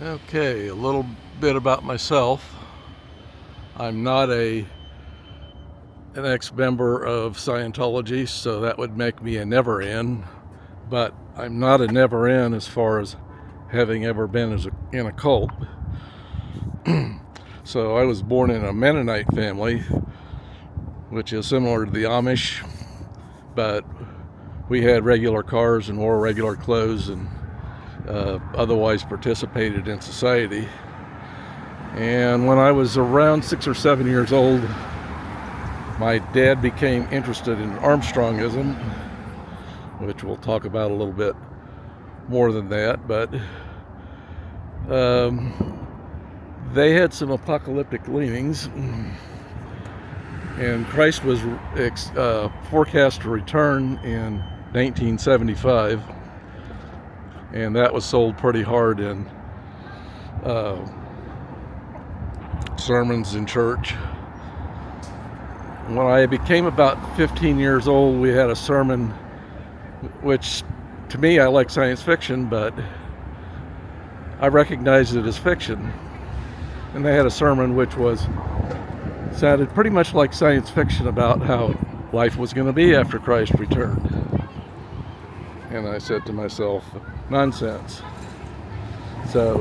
Okay, a little bit about myself. I'm not an ex-member of Scientology, so that would make me a never-in. But I'm not a never-in as far as having ever been in a cult. So I was born in a Mennonite family, which is similar to the Amish, but we had regular cars and wore regular clothes and otherwise participated in society. And when I was around 6 or 7 years old, my dad became interested in Armstrongism, which we'll talk about a little bit more than that, but they had some apocalyptic leanings, and Christ was forecast to return in 1975, and that was sold pretty hard in sermons in church. When I became about 15 years old, we had a sermon, which to me, I like science fiction, but I recognized it as fiction. And they had a sermon which sounded pretty much like science fiction about how life was going to be after Christ returned. And I said to myself, nonsense. So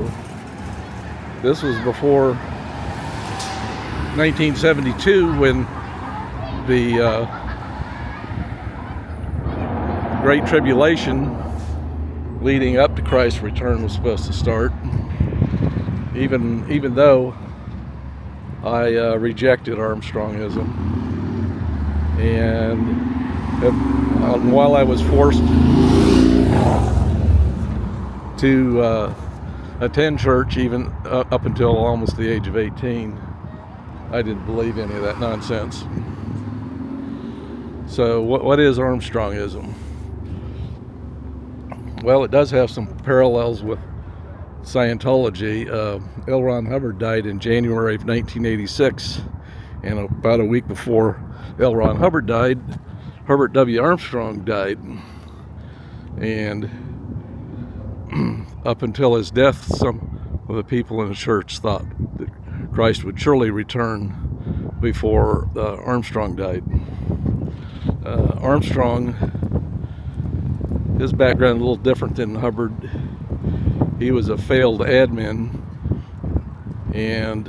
this was before 1972, when the Great Tribulation leading up to Christ's return was supposed to start. Even though I rejected Armstrongism, and while I was forced to attend church even up until almost the age of 18, I didn't believe any of that nonsense. So what is Armstrongism? Well, it does have some parallels with Scientology. L. Ron Hubbard died in January of 1986, and about a week before L. Ron Hubbard died, Herbert W. Armstrong died. And up until his death, some of the people in the church thought that Christ would surely return before Armstrong died. Armstrong, his background a little different than Hubbard. He was a failed admin, and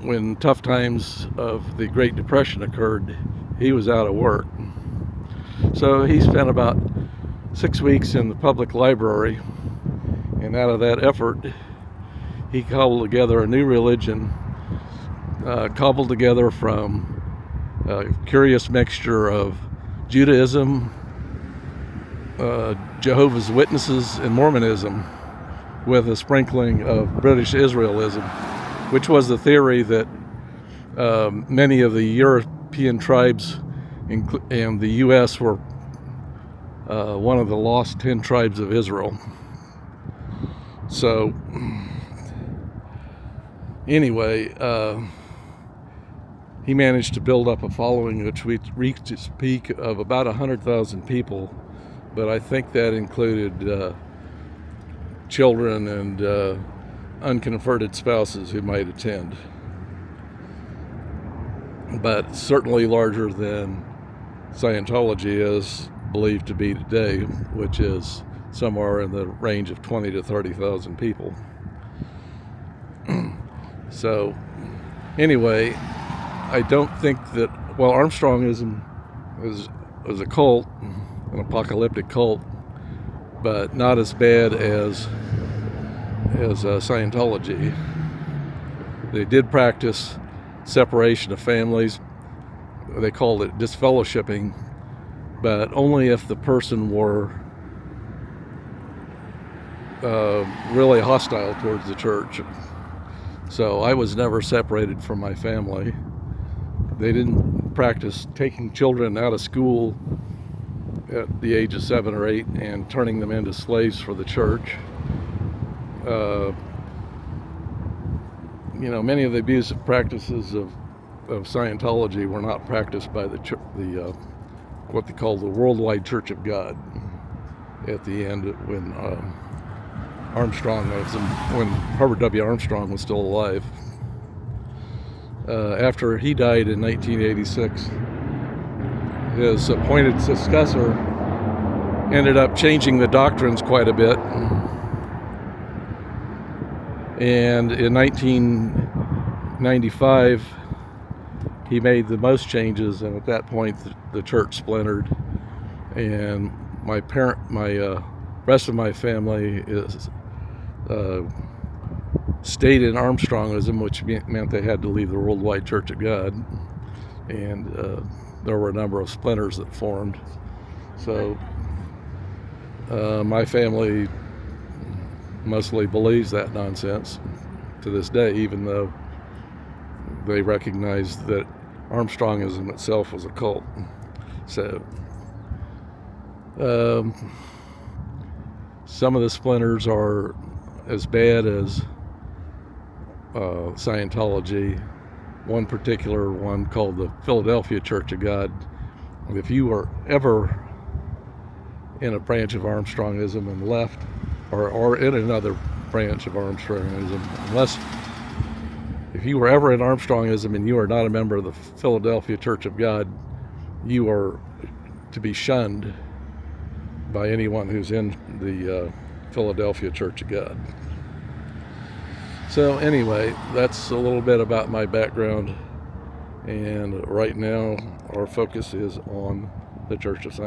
when tough times of the Great Depression occurred, he was out of work. So he spent about 6 weeks in the public library, and out of that effort, he cobbled together a new religion, cobbled together from a curious mixture of Judaism, Jehovah's Witnesses, and Mormonism, with a sprinkling of British Israelism, which was the theory that many of the European tribes and the U.S. were one of the lost 10 tribes of Israel. So anyway, he managed to build up a following which reached its peak of about 100,000 people, but I think that included children and unconverted spouses who might attend. But certainly larger than Scientology is believed to be today, which is somewhere in the range of 20 to 30,000 people. So anyway, I don't think that, well, Armstrongism was a cult, an apocalyptic cult, but not as bad as Scientology. They did practice separation of families. They called it disfellowshipping, but only if the person were really hostile towards the church. So I was never separated from my family. They didn't practice taking children out of school at the age of 7 or 8 and turning them into slaves for the church. Many of the abusive practices of Scientology were not practiced by the what they call the Worldwide Church of God at the end when Armstrongism when Herbert W. Armstrong was still alive. After he died in 1986, his appointed successor ended up changing the doctrines quite a bit. And in 1995, he made the most changes, and at that point, the church splintered. And my rest of my family is stayed in Armstrongism, which meant they had to leave the Worldwide Church of God, and there were a number of splinters that formed. So my family mostly believes that nonsense to this day, even though they recognized that Armstrongism itself was a cult. So some of the splinters are as bad as Scientology. One particular one called the Philadelphia Church of God. If you were ever in a branch of Armstrongism and left, or in another branch of Armstrongism, if you were ever in Armstrongism and you are not a member of the Philadelphia Church of God, you are to be shunned by anyone who's in the Philadelphia Church of God. So anyway, that's a little bit about my background, and right now our focus is on the Church of Scientology.